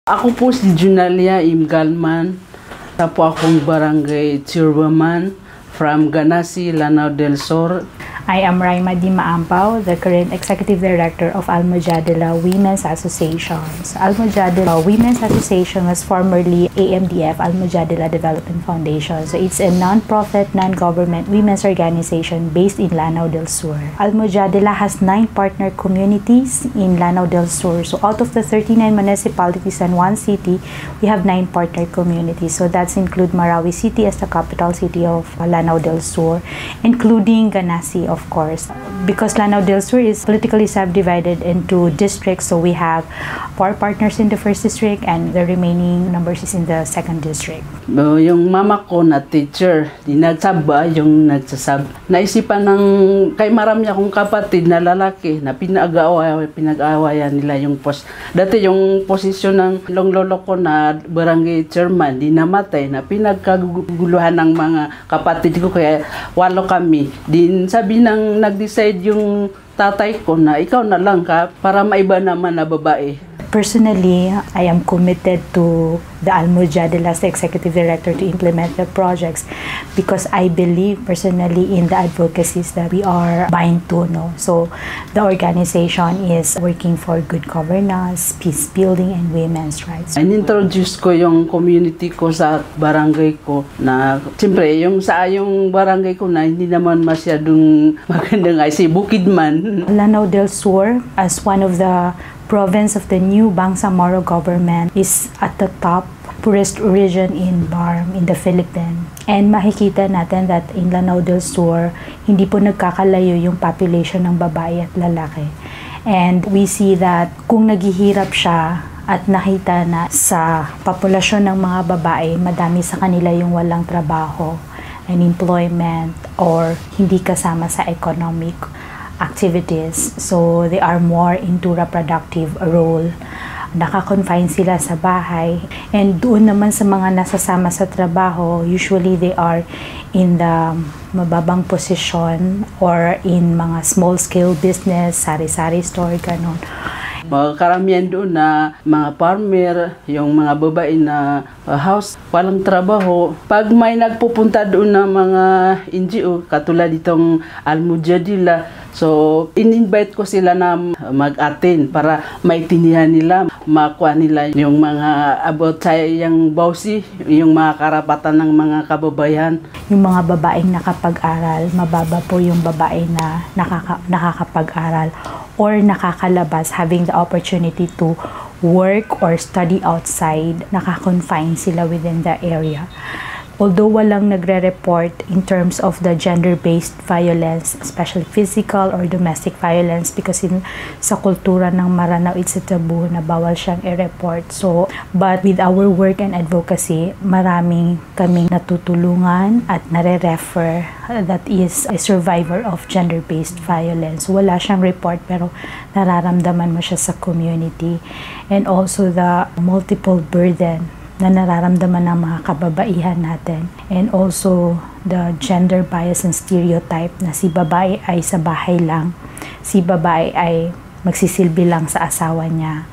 Ako po si Junalia Imgalman. Sa po akong barangay chairwoman from Ganasi, Lanao del Sur. I am Raima Di Maampaw, the current Executive Director of Almujadila Women's Association. Almujadila Women's Association was formerly AMDF, Almujadila Development Foundation. So it's a non-profit, non-government women's organization based in Lanao del Sur. Almujadila has 9 partner communities in Lanao del Sur. So out of the 39 municipalities and 1 city, we have 9 partner communities. So that's include Marawi City as the capital city of Lanao del Sur, including Ganasi, of course. Because Lanao del Sur is politically subdivided into districts, so we have 4 partners in the first district and the remaining numbers is in the second district. Yung mama ko na teacher, di nagsaba yung nagsasab. Naisipan ng kay marami akong kapatid na lalaki na pinag-aawayan nila yung post. Dati yung posisyon ng lolo ko na barangay chairman, di namatay na pinagkaguluhan ng mga kapatid ko, kaya 8 kami. Din sabi nang nag-decide yung tatay ko na ikaw na lang ka para maiba naman na babae. Personally, I am committed to the Almujadila as the Executive Director to implement the projects because I believe personally in the advocacies that we are buying to. No? So the organization is working for good governance, peace building, and women's rights. In-introduce ko yung community ko sa barangay ko na siyempre yung barangay ko na hindi naman masyadong magandang ay si Bukidman. Lanao del Sur as one of the province of the new Bangsamoro government is at the top poorest region in BARM in the Philippines. And makikita natin that in Lanao del Sur, hindi po nagkakalayo yung population ng babae at lalaki. And we see that kung naghihirap siya at nakita na sa populasyon ng mga babae, madami sa kanila yung walang trabaho and employment or hindi kasama sa economic activities. So they are more into reproductive role. Naka-confine sila sa bahay. And doon naman sa mga nasasama sa trabaho, usually they are in the mababang position or in mga small-scale business, sari-sari store, ganon. Karamihan doon na mga farmer, yung mga babae na house, walang trabaho. Pag may nagpupunta doon na mga NGO, katulad itong Almujadila, so in-invite ko sila na mag-attend para maitinihan nila, makuha nila yung mga about sa yung bawsi, yung mga karapatan ng mga kababayan. Yung mga babaeng nakapag-aral, mababa po yung babae na nakakapag-aral or nakakalabas, having the opportunity to work or study outside, naka-confine sila within the area. Although walang nagre-report in terms of the gender-based violence, especially physical or domestic violence, because sa kultura ng Maranao, it's a taboo na bawal siyang i-report. So, but with our work and advocacy, maraming kaming natutulungan at nare-refer that is a survivor of gender-based violence. Wala siyang report pero nararamdaman mo siya sa community. And also the multiple burden na nararamdaman ng mga kababaihan natin. And also, the gender bias and stereotype na si babae ay sa bahay lang, si babae ay magsisilbi lang sa asawa niya,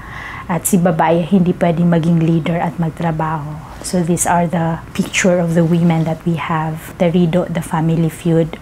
at si babae hindi pwedeng maging leader at magtrabaho. So these are the picture of the women that we have. The RIDO, the family feud.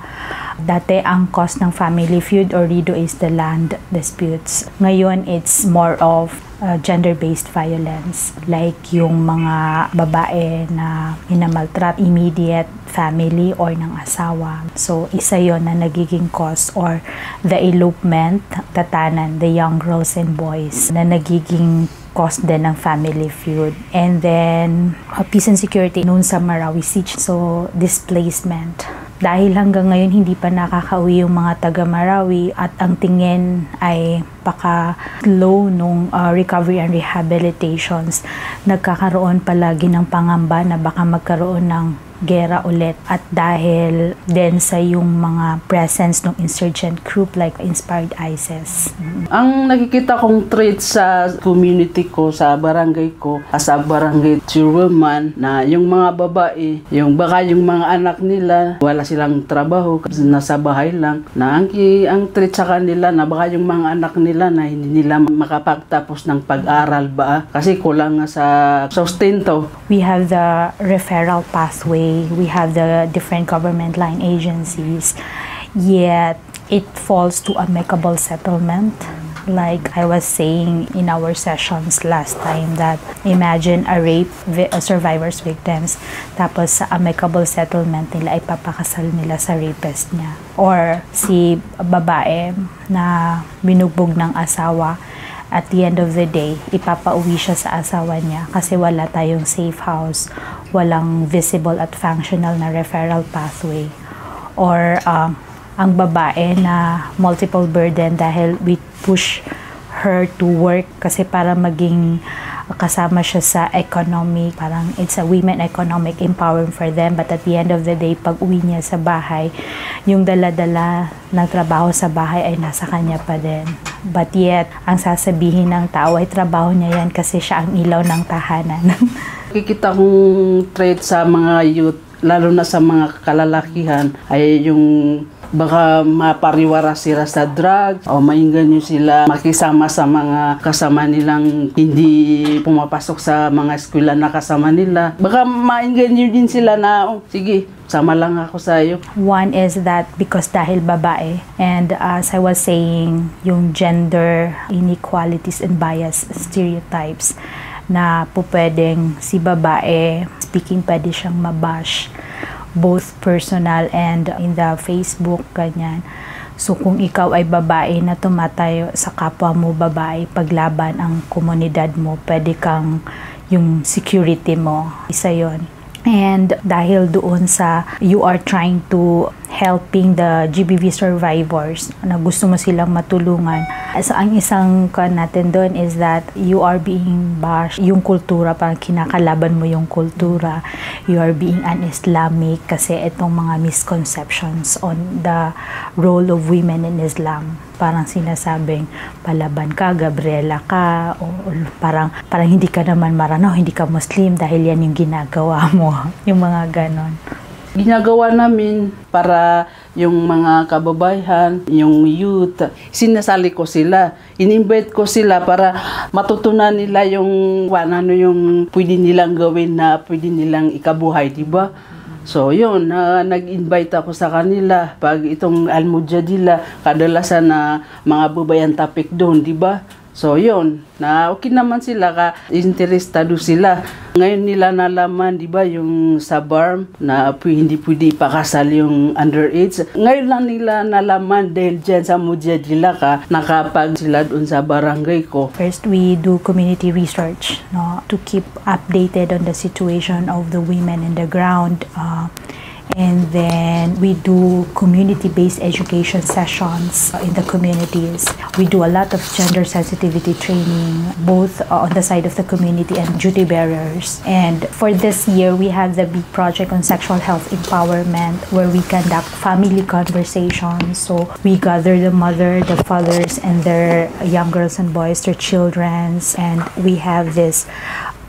Dati ang cause ng family feud or RIDO is the land disputes. Ngayon, it's more of gender-based violence, like yung mga babae na minamaltrat immediate family or ng asawa. So isa yon na nagiging cause, or the elopement, tatanan, the young girls and boys na nagiging cause din ng family feud. And then peace and security noon sa Marawi Siege, so displacement. Dahil hanggang ngayon hindi pa nakakauwi yung mga taga Marawi at ang tingin ay paka-low nung recovery and rehabilitations, nagkakaroon palagi ng pangamba na baka magkaroon ng gera ulit at dahil din sa yung mga presence ng insurgent group like Inspired ISIS. Ang nakikita kong trait sa community ko, sa barangay ko, as a barangay chairwoman, na yung mga babae, yung baka yung mga anak nila, wala silang trabaho, nasa bahay lang, na ang trait sa kanila na baka yung mga anak nila na hindi nila makapagtapos ng pag-aral ba, kasi kulang nga sa sustento. We have the referral pathway, we have the different government line agencies, yet it falls to amicable settlement. Like I was saying in our sessions last time, that imagine a rape survivors victims, tapos sa amicable settlement nila ipapakasal nila sa rapist niya. Or si babae na binugbog ng asawa, at the end of the day, ipapauwi siya sa asawa niya kasi wala tayong safe house, walang visible at functional na referral pathway. Or ang babae na multiple burden dahil we push her to work kasi para maging kasama siya sa economic, parang it's a women economic empowerment for them, but at the end of the day, pag uwi niya sa bahay, yung dala-dala ng trabaho sa bahay ay nasa kanya pa din. But yet, ang sasabihin ng tao ay trabaho niya yan kasi siya ang ilaw ng tahanan. Kikita kong trait sa mga youth, lalo na sa mga kalalakihan, ay yung baka mapariwara sila sa drug o mainganyo sila makisama sa mga kasama nilang hindi pumapasok sa mga eskwela na kasama nila. Baka mainganyo din sila na, oh, sige, sama lang ako sa iyo. One is that because dahil babae, and as I was saying, yung gender inequalities and bias stereotypes na po pwedeng si babae, speaking, pwede siyang mabash both personal and in the Facebook, ganyan. So kung ikaw ay babae na tumatayo sa kapwa mo babae, paglaban ang komunidad mo, pwede kang yung security mo, isa yon. And dahil doon sa you are trying to helping the GBV survivors na gusto mo silang matulungan. So ang isang natin doon is that you are being bashed, yung kultura, parang kinakalaban mo yung kultura. You are being un-Islamic kasi itong mga misconceptions on the role of women in Islam. Parang sinasabing palaban ka, Gabriela ka, o parang hindi ka naman maranaw, hindi ka Muslim dahil yan yung ginagawa mo. Yung mga ganon. Ginagawa namin para yung mga kababayan, yung youth, sinasali ko sila. In-invite ko sila para matutunan nila yung ano yung pwede nilang gawin na pwede nilang ikabuhay, di ba? So yun, nag-invite ako sa kanila. Pag itong Al-Mujadila, kadalasan na mga babayan topic doon, di ba? So yun, na okay naman sila, ka-interesado sila. Ngayon nila nalaman, di ba, yung sa BARM na hindi pwede ipakasal yung underage. Ngayon lang nila nalaman dahil dyan sa Mujadila ka, nakapag sila doon sa barangay ko. First, we do community research, no, to keep updated on the situation of the women in the ground. And then we do community-based education sessions in the communities. We do a lot of gender sensitivity training, both on the side of the community and duty bearers. And for this year, we have the big project on sexual health empowerment, where we conduct family conversations. So we gather the mother, the fathers, and their young girls and boys, their childrens, and we have this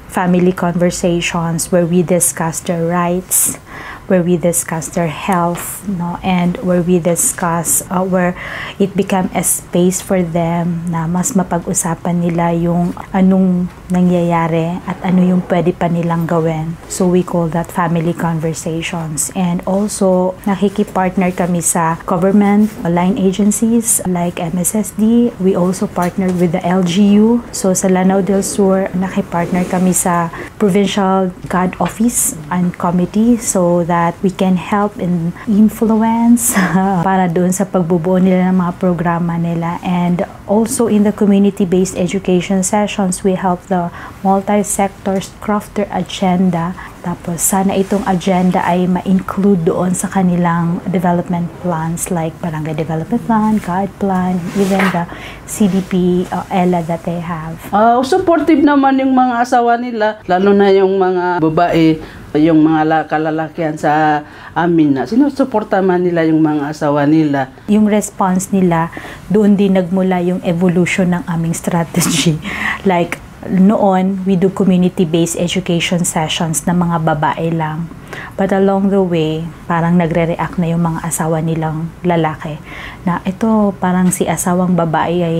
family conversations where we discuss their rights, where we discuss their health, no, and where we discuss where it become a space for them na mas mapag-usapan nila yung anong nangyayari at ano yung pwede pa nilang gawin. So we call that family conversations. And also nakikipartner kami sa government line agencies like MSSD. We also partner with the LGU. So sa Lanao del Sur, nakipartner kami sa Provincial God Office and Committee, so that we can help and influence para doon sa pagbubuo nila ng mga programa nila. And also in the community-based education sessions, we help the multi-sectors craft their agenda. Tapos sana itong agenda ay ma-include doon sa kanilang development plans like Barangay Development Plan, GAD Plan, even the CDP, ELA that they have. Supportive naman yung mga asawa nila, lalo na yung mga babae. yung mga kalalakihan sa amin na sinusuporta man nila yung mga asawa nila. Yung response nila, doon din nagmula yung evolution ng aming strategy. Like, noon, we do community-based education sessions na mga babae lang. But along the way, parang nagre-react na yung mga asawa nilang lalaki. Na ito, parang si asawang babae ay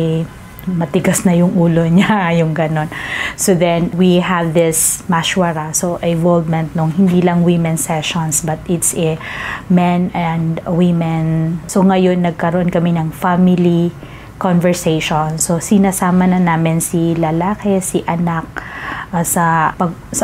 matigas na yung ulo niya, yung ganon. So then, we have this mashwara, so involvement nung hindi lang women sessions, but it's a men and women. So ngayon, nagkaroon kami ng family conversation. So sinasama na namin si lalaki, si anak, sa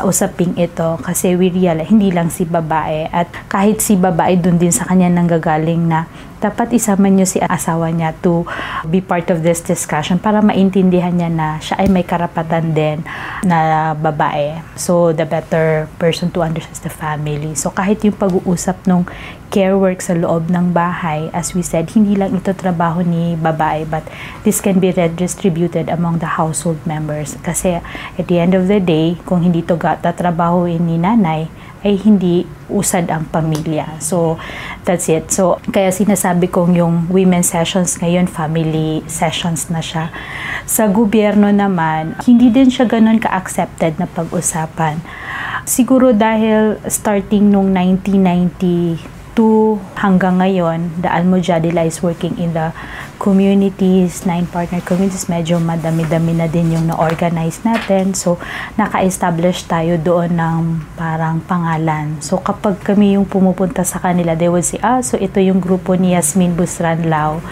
usaping ito kasi we realize hindi lang si babae at kahit si babae dun din sa kanya nanggagaling na dapat isama niyo si asawa niya to be part of this discussion para maintindihan niya na siya ay may karapatan din na babae. So, the better person to understand the family. So, kahit yung pag-uusap nung care work sa loob ng bahay, as we said, hindi lang ito trabaho ni babae, but this can be redistributed among the household members. Kasi, at the end of the day, kung hindi ito tatrabahoin ni nanay, ay hindi usad ang pamilya. So, that's it. So, kaya sinasabi kong yung women sessions ngayon, family sessions na siya. Sa gobyerno naman, hindi din siya ganun ka-accepted na pag-usapan. Siguro dahil starting nung 1992 hanggang ngayon, the Al-Mujadila is working in the communities, 9 partner communities, medyo madami-dami na din yung na-organize natin. So, naka-establish tayo doon ng parang pangalan. So, kapag kami yung pumupunta sa kanila, they would say, so ito yung grupo ni Yasmin Busranlao.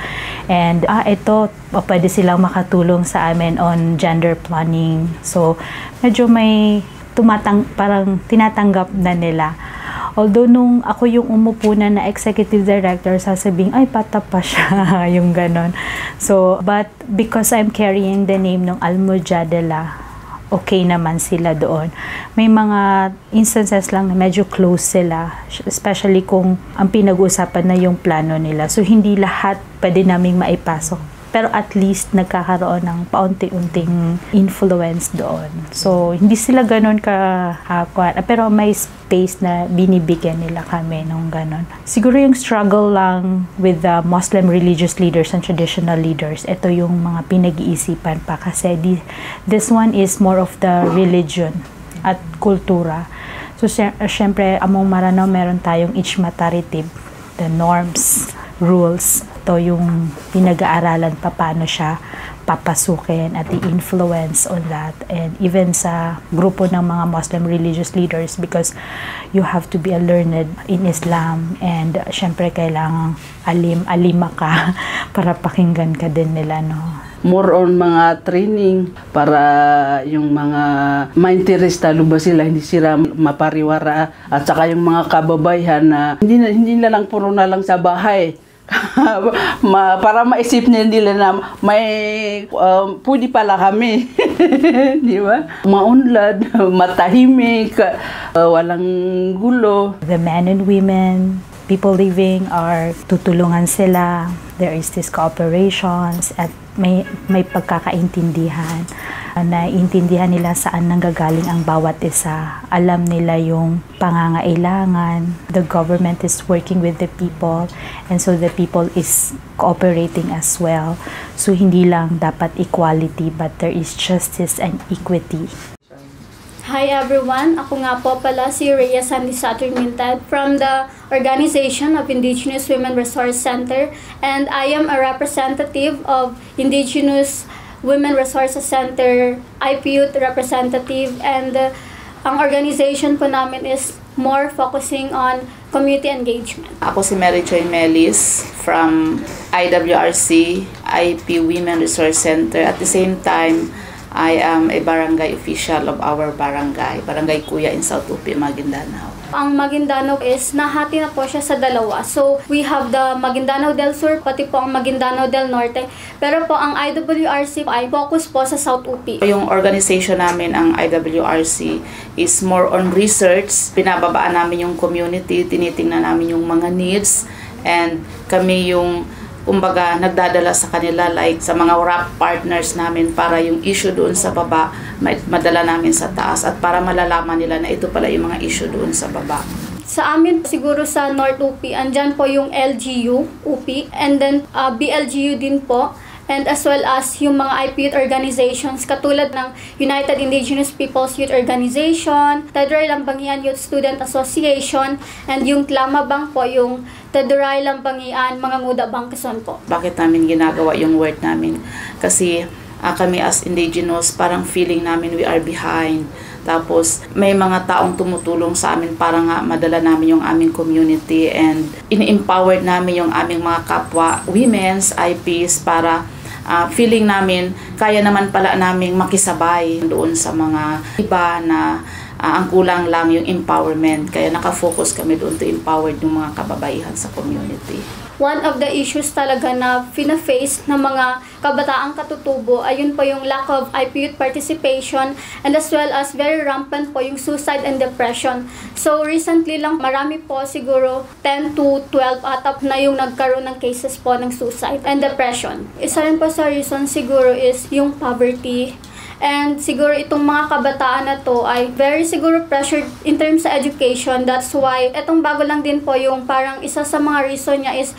And, ito, pwede silang makatulong sa amin on gender planning. So, medyo may parang tinatanggap na nila. Although nung ako yung umupo na executive director, sasabihin, ay pata pa siya, yung ganon. So, but because I'm carrying the name ng Al-Mujadila, okay naman sila doon. May mga instances lang na medyo close sila, especially kung ang pinag-uusapan na yung plano nila. So, hindi lahat pwede naming maipasok. Pero at least nagkakaroon ng paunti-unting influence doon. So, hindi sila ganun pero may space na binibigyan nila kami nung ganun. Siguro yung struggle lang with the Muslim religious leaders and traditional leaders, ito yung mga pinag-iisipan pa kasi this one is more of the religion at kultura. So, syempre, among Maranao, meron tayong ijma-taritib, the norms, rules. Ito yung pinag-aaralan pa paano siya papasukin at the influence on that. And even sa grupo ng mga Muslim religious leaders, because you have to be a learned in Islam and syempre kailangan alima ka para pakinggan ka din nila, no? More on mga training para yung mga ma-interesta ba sila, hindi sila mapariwara at saka yung mga kababayan na hindi na lang puro na lang sa bahay. Para maisip nila na may pwede pala kami. Di ba? Maunlad, matahimik, walang gulo. The men and women, people living are tutulungan sila. There is this cooperations at may pagkakaintindihan. Naiintindihan nila saan nanggagaling ang bawat isa. Alam nila yung pangangailangan. The government is working with the people and so the people is cooperating as well. So hindi lang dapat equality but there is justice and equity. Hi everyone, ako nga po pala si Rhea Sandy Saturn-Mintad from the Organization of Indigenous Women Resource Center, and I am a representative of Indigenous Women Resource Center, IPUT representative, and ang organization po namin is more focusing on community engagement. Ako si Mary Joy Melis from IWRC, IP Women Resource Center. At the same time, I am a barangay official of our barangay, Barangay Kuya in South Upi, Maguindanao. Ang Maguindanao is nahati na po siya sa dalawa. So, we have the Maguindanao del Sur, pati po ang Maguindanao del Norte. Pero po, ang IWRC ay focus po sa South Upi. Yung organization namin, ang IWRC, is more on research. Pinababaan namin yung community, tinitingnan namin yung mga needs, and kami yung kumbaga nagdadala sa kanila like sa mga RAP partners namin para yung issue doon sa baba madala namin sa taas at para malalaman nila na ito pala yung mga issue doon sa baba. Sa amin, siguro sa North UP, andyan po yung LGU, UP, and then BLGU din po, and as well as yung mga IP youth organizations katulad ng United Indigenous Peoples Youth Organization, Tadray Lambangian Youth Student Association, and yung Tlamabang po, yung Tadray Lambangian Mga Nguda Bangkason po. Bakit namin ginagawa yung work namin? Kasi kami as indigenous, parang feeling namin we are behind. Tapos may mga taong tumutulong sa amin para nga madala namin yung aming community and in-empowered namin yung aming mga kapwa women's IPs para feeling namin kaya naman pala naming makisabay doon sa mga iba na ang kulang lang yung empowerment. Kaya nakafocus kami doon to empower yung mga kababaihan sa community. One of the issues talaga na fina-face ng mga kabataang katutubo ayun po yung lack of IP youth participation and as well as very rampant po yung suicide and depression. So recently lang marami po siguro 10 to 12 atap na yung nagkaroon ng cases po ng suicide and depression. Isa rin po sa reason siguro is yung poverty. And siguro itong mga kabataan na to ay very siguro pressured in terms sa education. That's why itong bago lang din po yung parang isa sa mga reason niya is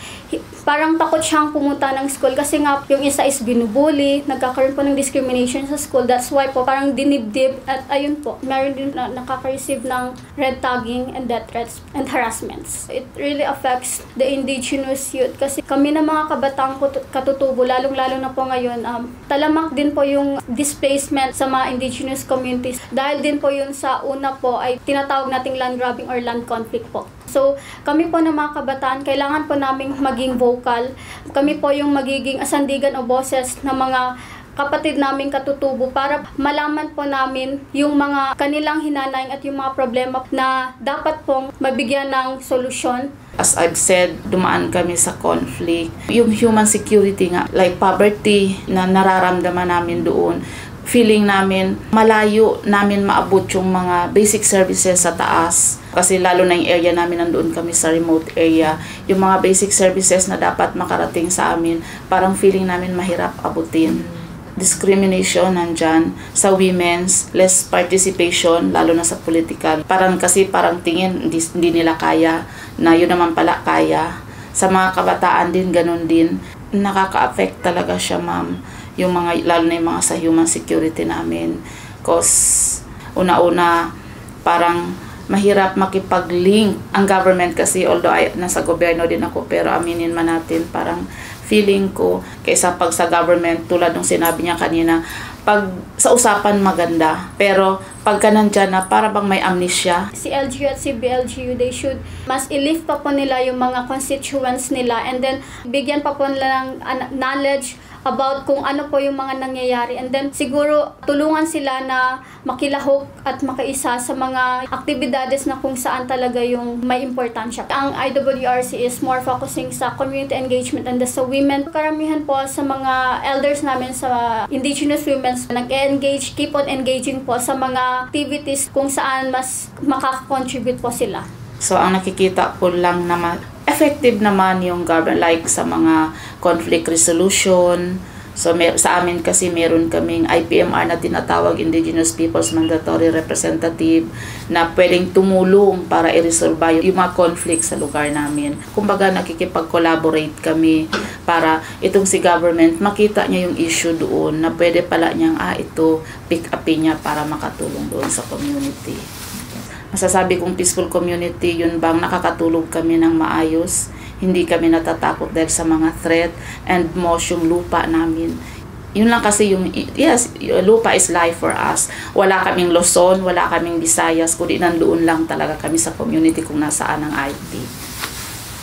parang takot siyang pumunta ng school kasi nga yung isa is binubuli, nagkakaroon po ng discrimination sa school. That's why po parang dinibdib at ayun po, meron din na nakaka-receive ng red tagging and death threats and harassments. It really affects the indigenous youth kasi kami na mga kabataang katutubo, lalong-lalo na po ngayon, talamak din po yung displacement sa mga indigenous communities dahil din po yun sa una po ay tinatawag nating land grabbing or land conflict po. So, kami po na mga kabataan, kailangan po naming maging vocal. Kami po yung magiging asandigan o boses ng mga kapatid naming katutubo para malaman po namin yung mga kanilang hinanaing at yung mga problema na dapat pong mabigyan ng solusyon. As I've said, dumaan kami sa conflict. Yung human security nga, like poverty na nararamdaman namin doon, feeling namin malayo namin maabot yung mga basic services sa taas. Kasi lalo na yung area namin, nandoon kami sa remote area. Yung mga basic services na dapat makarating sa amin, parang feeling namin mahirap abutin. Discrimination nandyan sa women's, less participation, lalo na sa political. Parang tingin, hindi nila kaya, na yun naman pala kaya. Sa mga kabataan din, ganun din. Nakaka-affect talaga siya, ma'am. Yung mga, lalo na yung mga sa human security namin. Cause, una-una, parang mahirap makipag-link ang government kasi although nasa gobyerno din ako pero aminin man natin parang feeling ko kaysa pag sa government tulad ng sinabi niya kanina pag sa usapan maganda pero pagka nandyan na para bang may amnesia. Si LGU at si BLGU, they should mas i-lift pa po nila yung mga constituents nila and then bigyan pa po nila ng knowledge about kung ano po yung mga nangyayari and then siguro tulungan sila na makilahok at makaisa sa mga aktibidades na kung saan talaga yung may importansya. Ang IWRC is more focusing sa community engagement and sa women. Karamihan po sa mga elders namin sa indigenous women nag-engage, keep on engaging po sa mga activities kung saan mas makaka-contribute po sila. So ang nakikita ko lang naman effective naman yung government like sa mga conflict resolution. So sa amin kasi meron kaming IPMR na tinatawag Indigenous Peoples Mandatory Representative na pwedeng tumulong para i-resolve yung mga conflict sa lugar namin. Kumbaga nakikipag-collaborate kami para itong si government makita niya yung issue doon na pwede pala niyang ito pick upin niya para makatulong doon sa community. Masasabi kong peaceful community, yun bang nakakatulog kami ng maayos, hindi kami natatakot dahil sa mga threat, and most yung lupa namin. Yun lang kasi yung, yes, lupa is life for us. Wala kaming Luzon, wala kaming Visayas, kundi nandoon lang talaga kami sa community kung nasaan ang IP.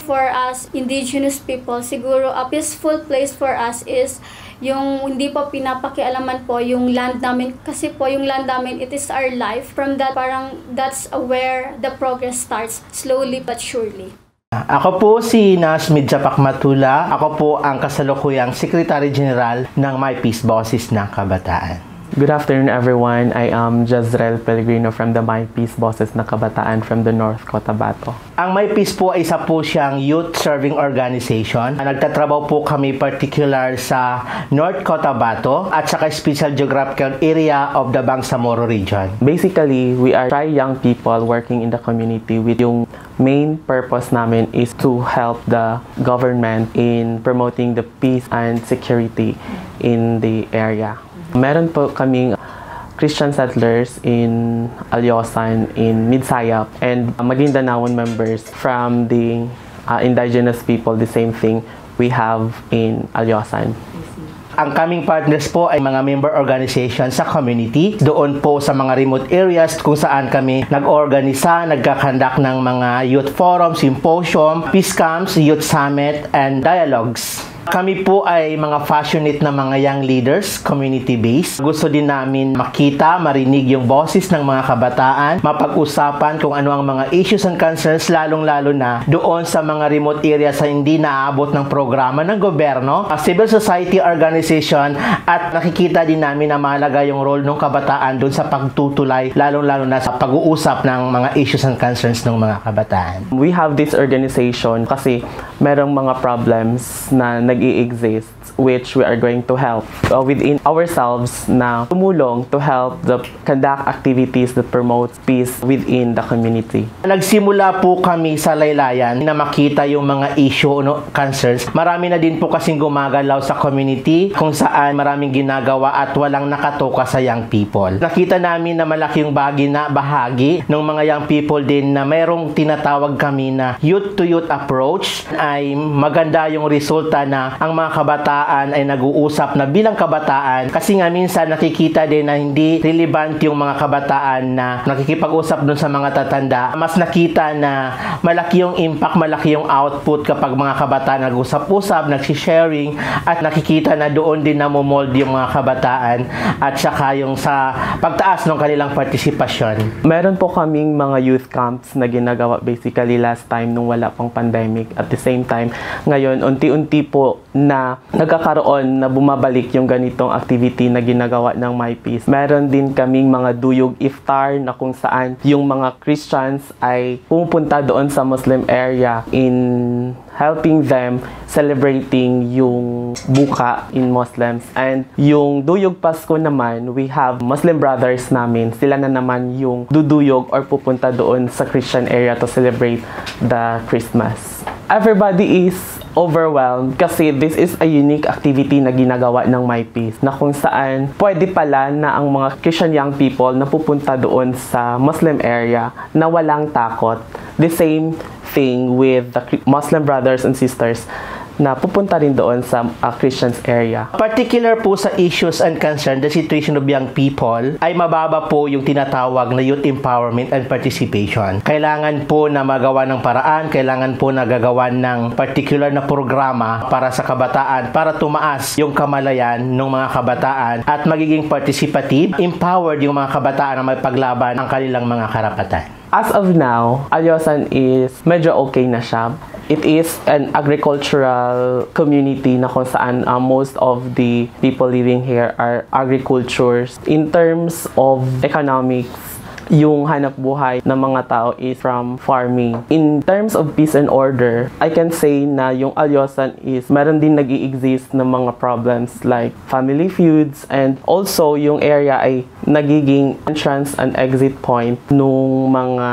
For us, indigenous people, siguro a peaceful place for us is yung hindi po pinapakialaman po yung land namin kasi po yung land namin, it is our life. From that, parang that's where the progress starts, slowly but surely. Ako po si Nasmid Japak Matula. Ako po ang kasalukuyang Secretary General ng My Peace Boses ng Kabataan. Good afternoon, everyone. I am Jezreel Pellegrino from the My Peace Boses na Kabataan from the North Cotabato. Ang My Peace po ay isa po siyang youth serving organization. Nagtatrabaho po kami particular sa North Cotabato at saka special geographical area of the Bangsamoro region. Basically, we are young people working in the community with yung main purpose namin is to help the government in promoting the peace and security in the area. Meron po kaming Christian settlers in Alyosan, in Midsayap, and Maguindanaon members from the indigenous people, the same thing we have in Alyosan. Ang kaming partners po ay mga member organization sa community. Doon po sa mga remote areas kung saan kami nag-organisa, nagkakandak ng mga youth forum, symposium, peace camps, youth summit, and dialogues. Kami po ay mga passionate na mga young leaders, community-based. Gusto din namin makita, marinig yung boses ng mga kabataan, mapag-usapan kung ano ang mga issues and concerns, lalong-lalo na doon sa mga remote areas sa hindi naaabot ng programa ng gobyerno, civil society organization, at nakikita din namin na mahalaga yung role ng kabataan doon sa pagtutulay, lalong-lalo na sa pag-uusap ng mga issues and concerns ng mga kabataan. We have this organization kasi merong mga problems na nag-i-exist which we are going to help within ourselves na tumulong to help the conduct activities that promote peace within the community. Nagsimula po kami sa laylayan na makita yung mga issue concerns. Marami na din po kasing gumagalaw sa community kung saan maraming ginagawa at walang nakatoka sa young people. Nakita namin na malaki yung bahagi ng mga young people din na mayroong tinatawag kami na youth-to-youth approach ay maganda yung resulta na ang mga kabataan ay nag-uusap na bilang kabataan kasi nga minsan nakikita din na hindi relevant yung mga kabataan na nakikipag-usap dun sa mga tatanda. Mas nakita na malaki yung impact, malaki yung output kapag mga kabataan nag-usap-usap, nag-sharing at nakikita na doon din namomold yung mga kabataan at saka yung sa pagtaas ng kanilang partisipasyon. Meron po kaming mga youth camps na ginagawa basically last time nung wala pang pandemic. At the same time, ngayon unti-unti po na nagkakaroon na bumabalik yung ganitong activity na ginagawa ng My Peace. Meron din kaming mga duyog iftar na kung saan yung mga Christians ay pumupunta doon sa Muslim area in helping them celebrating yung buka in Muslims. And yung duyog Pasko naman, we have Muslim brothers namin. Sila na naman yung duduyog or pupunta doon sa Christian area to celebrate the Christmas. Everybody is overwhelmed kasi this is a unique activity na ginagawa ng My Peace na kung saan pwede pala na ang mga Christian young people na pupunta doon sa Muslim area na walang takot. The same thing with the Muslim brothers and sisters na pupunta rin doon sa Christians area. Particular po sa issues and concern, the situation of young people, ay mababa po yung tinatawag na youth empowerment and participation. Kailangan po na magawa ng paraan, kailangan po na gagawa ng particular na programa para sa kabataan, para tumaas yung kamalayan ng mga kabataan at magiging participative, empowered yung mga kabataan na may paglaban ang kanilang mga karapatan. As of now, Alyosan is medyo okay na siya. It is an agricultural community na kung saan most of the people living here are agricultures. In terms of economics, yung hanap buhay ng mga tao is from farming. In terms of peace and order, I can say na yung Alyosan is meron din nag-i-exist ng mga problems like family feuds, and also yung area ay nagiging entrance and exit point nung mga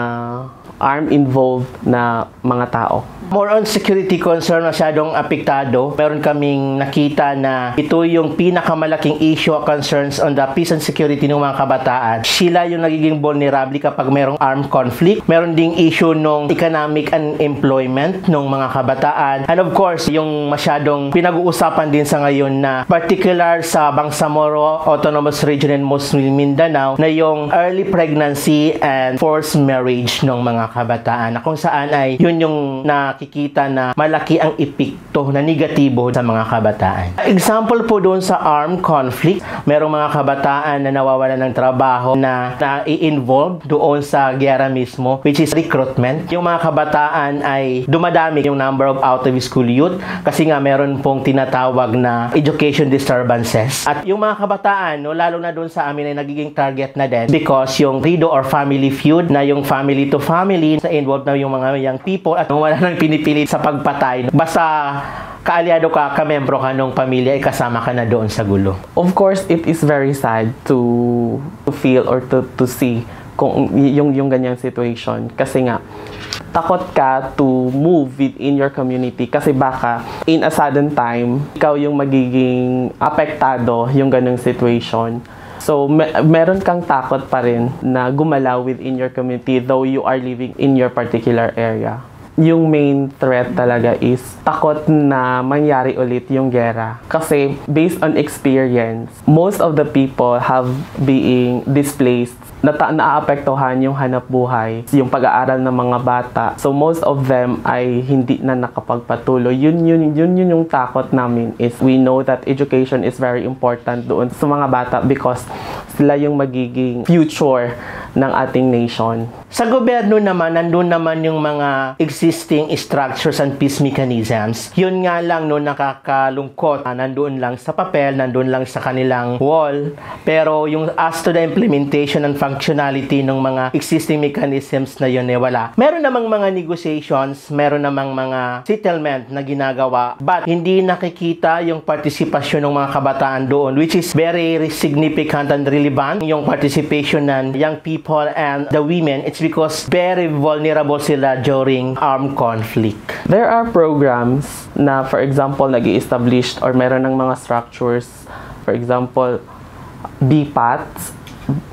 armed involved na mga tao. More on security concern, masyadong apektado. Meron kaming nakita na ito yung pinakamalaking issue or concerns on the peace and security ng mga kabataan. Sila yung nagiging vulnerable kapag merong armed conflict. Meron ding issue ng economic and employment ng mga kabataan. And of course, yung masyadong pinag-uusapan din sa ngayon na particular sa Bangsamoro Autonomous Region and Muslim Mindanao na yung early pregnancy and forced marriage ng mga mga kabataan na kung saan ay yun yung nakikita na malaki ang epekto na negatibo sa mga kabataan. Example po doon sa armed conflict, merong mga kabataan na nawawalan ng trabaho na i-involve doon sa giyera mismo, which is recruitment. Yung mga kabataan ay dumadami yung number of out-of-school youth kasi nga meron pong tinatawag na education disturbances. At yung mga kabataan, no, lalo na doon sa amin ay nagiging target na din because yung Rido or family feud na yung family to family sa involved na yung mga young people at wala nang pinipilit sa pagpatay. Basta kaalyado ka, kamembro ka ng pamilya, ay kasama ka na doon sa gulo. Of course, it is very sad to feel or to see kung yung ganyang situation. Kasi nga, takot ka to move within your community kasi baka in a sudden time, ikaw yung magiging apektado yung ganung situation. So, meron kang takot pa rin na gumalaw within your community though you are living in your particular area. Yung main threat talaga is takot na mangyari ulit yung gera. Kasi based on experience, most of the people have being displaced, naapektuhan yung hanap buhay, yung pag-aaral ng mga bata. So most of them ay hindi na nakapagpatuloy. Yun yung takot namin is we know that education is very important doon sa mga bata because sila yung magiging future ng ating nation. Sa gobyerno naman, nandun naman yung mga existing structures and peace mechanisms. Yun nga lang no, nakakalungkot. Nandun lang sa papel, nandun lang sa kanilang wall. Pero yung as to the implementation and functionality ng mga existing mechanisms na yun, wala. Meron namang mga negotiations, meron namang mga settlement na ginagawa, but hindi nakikita yung participation ng mga kabataan doon, which is very significant and relevant. Yung participation ng young people and the women, it's because very vulnerable sila during armed conflict. There are programs na, for example, nag-i-established or meron ng mga structures, for example, BPATs,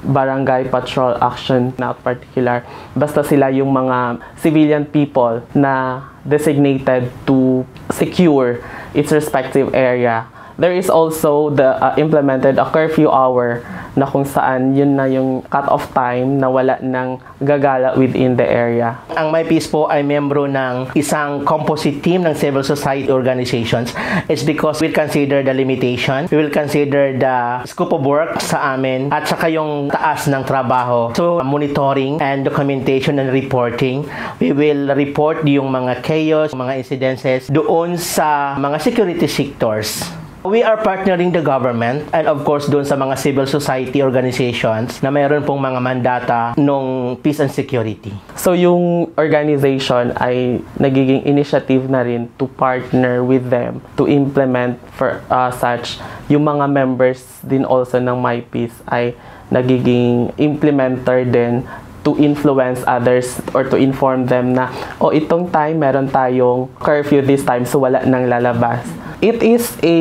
Barangay Patrol Action, not particular. Basta sila yung mga civilian people na designated to secure its respective area. There is also the implemented a curfew hour na kung saan yun na yung cut-off time na wala nang gagala within the area. Ang My Peace po ay membro ng isang composite team ng civil society organizations. It's because we'll consider the limitation, we will consider the scope of work sa amin, at saka yung taas ng trabaho. So, monitoring and documentation and reporting. We will report yung mga chaos, mga incidences doon sa mga security sectors. We are partnering the government and of course doon sa mga civil society organizations na mayroon pong mga mandata nung peace and security. So yung organization ay nagiging initiative na rin to partner with them to implement for such. Yung mga members din also ng My Peace ay nagiging implementer din to influence others or to inform them na itong time meron tayong curfew this time so wala nang lalabas. It is a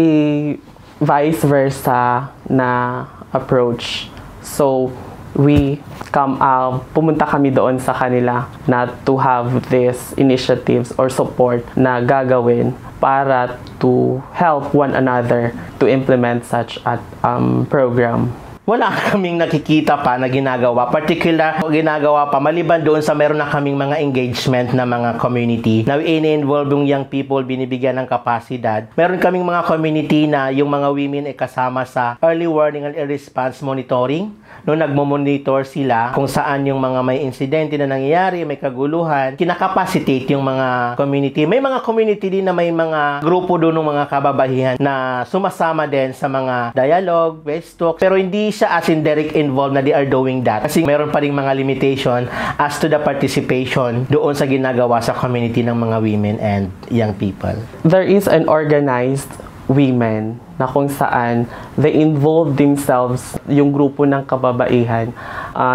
vice versa na approach. So we pumunta kami doon sa kanila na to have these initiatives or support na gagawin para to help one another to implement such a program. Wala kaming nakikita pa na ginagawa. Particular ginagawa pa maliban doon sa meron na kaming mga engagement na mga community na in-involve yung young people, binibigyan ng kapasidad. Meron kaming mga community na yung mga women ay kasama sa early warning and early response monitoring. No, nagmo-monitor sila kung saan yung mga may insidente na nangyayari, may kaguluhan, kinakapacitate yung mga community. May mga community din na may mga grupo doon ng mga kababahihan na sumasama din sa mga dialogue, best talk, pero hindi siya as in direct involved na they are doing that. Kasi meron pa rin mga limitation as to the participation doon sa ginagawa sa community ng mga women and young people. There is an organized women na kung saan they involve themselves, yung grupo ng kababaihan,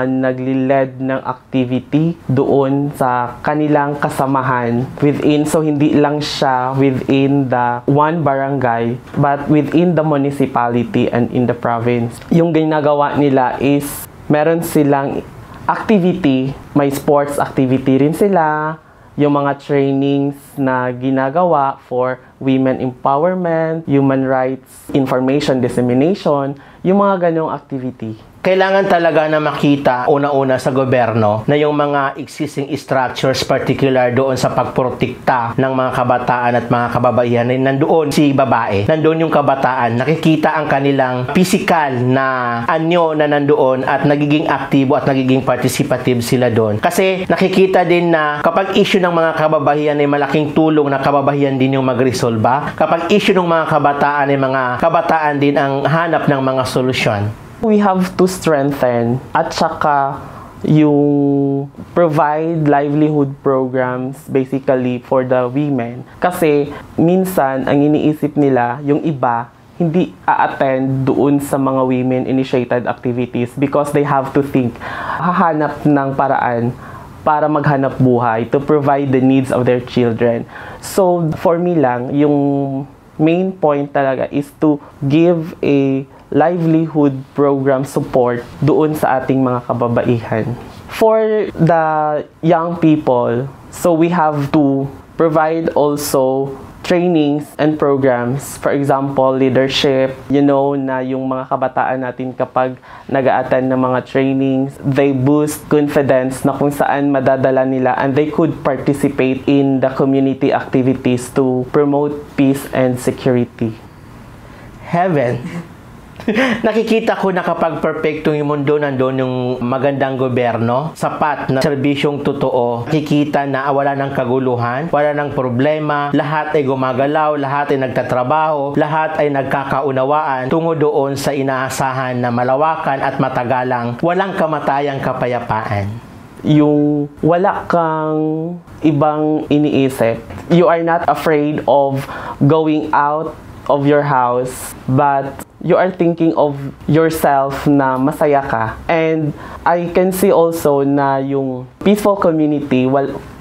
nagli-lead ng activity doon sa kanilang kasamahan within, so hindi lang siya within the one barangay, but within the municipality and in the province. Yung ginagawa nila is, meron silang activity, may sports activity rin sila, yung mga trainings na ginagawa for women empowerment, human rights, information dissemination, yung mga ganyong activity. Kailangan talaga na makita una-una sa gobyerno na yung mga existing structures, particular doon sa pagprotekta ng mga kabataan at mga kababaihan, nandoon si babae, nandoon yung kabataan, nakikita ang kanilang physical na anyo na nandoon at nagiging aktibo at nagiging participative sila doon. Kasi nakikita din na kapag issue ng mga kababaihan ay malaking tulong na kababaihan din yung magresolba. Kapag issue ng mga kabataan ay mga kabataan din ang hanap ng mga solusyon. We have to strengthen at saka yung provide livelihood programs basically for the women. Kasi minsan ang iniisip nila, yung iba hindi a-attend doon sa mga women-initiated activities because they have to think, hahanap ng paraan para maghanap buhay to provide the needs of their children. So for me lang, yung main point talaga is to give a livelihood program support doon sa ating mga kababaihan. For the young people, so we have to provide also trainings and programs. For example, leadership. You know na yung mga kabataan natin kapag nag-a-attend ng mga trainings, they boost confidence na kung saan madadala nila and they could participate in the community activities to promote peace and security. Heaven. Nakikita ko na kapag perfecto yung mundo, nandun yung magandang gobyerno, sapat na serbisyong totoo, nakikita na wala ng kaguluhan, wala ng problema, lahat ay gumagalaw, lahat ay nagtatrabaho, lahat ay nagkakaunawaan tungo doon sa inaasahan na malawakan at matagalang walang kamatayang kapayapaan. Yung wala kang ibang iniisip, you are not afraid of going out of your house, but you are thinking of yourself na masaya ka. And I can see also na yung peaceful community,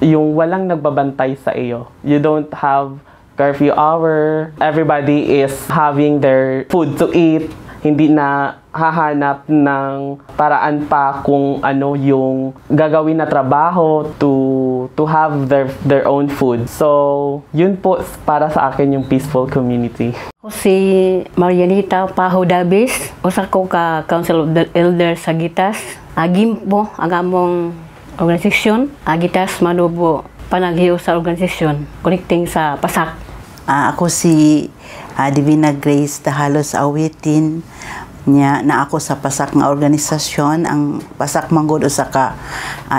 yung walang nagbabantay sa iyo. You don't have curfew hour. Everybody is having their food to eat. Hindi na hahanap ng paraan pa kung ano yung gagawin na trabaho to have their own food. So, yun po para sa akin yung peaceful community. Ako si Marianita Paho Davis, usa ko ka Council of the Elders sa Gitas. Agim po ang among organisasyon, Gitas Manubo panaghiyo sa organisasyon, connecting sa PASAC. Ako si Divina Grace Tahalos Awitin nya na ako sa PASAC nga organisasyon. Ang PASAC manggod usa ka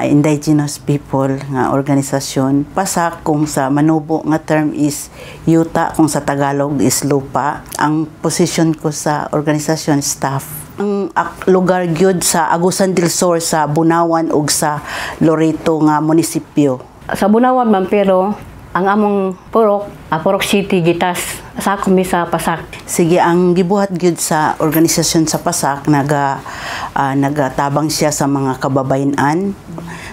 indigenous people nga organisasyon. PASAC kung sa Manubo nga term is yuta, kung sa Tagalog is lupa. Ang position ko sa organisasyon staff. Ang lugar gyud sa Agusan del Sur sa Bunawan ug sa Loreto nga munisipyo. Sa Bunawan man, pero ang among Purok City Gitas sa kumi sa PASAC. Sige, ang gibuhat gyud sa organisasyon sa PASAC nagatabang siya sa mga kababayan-an,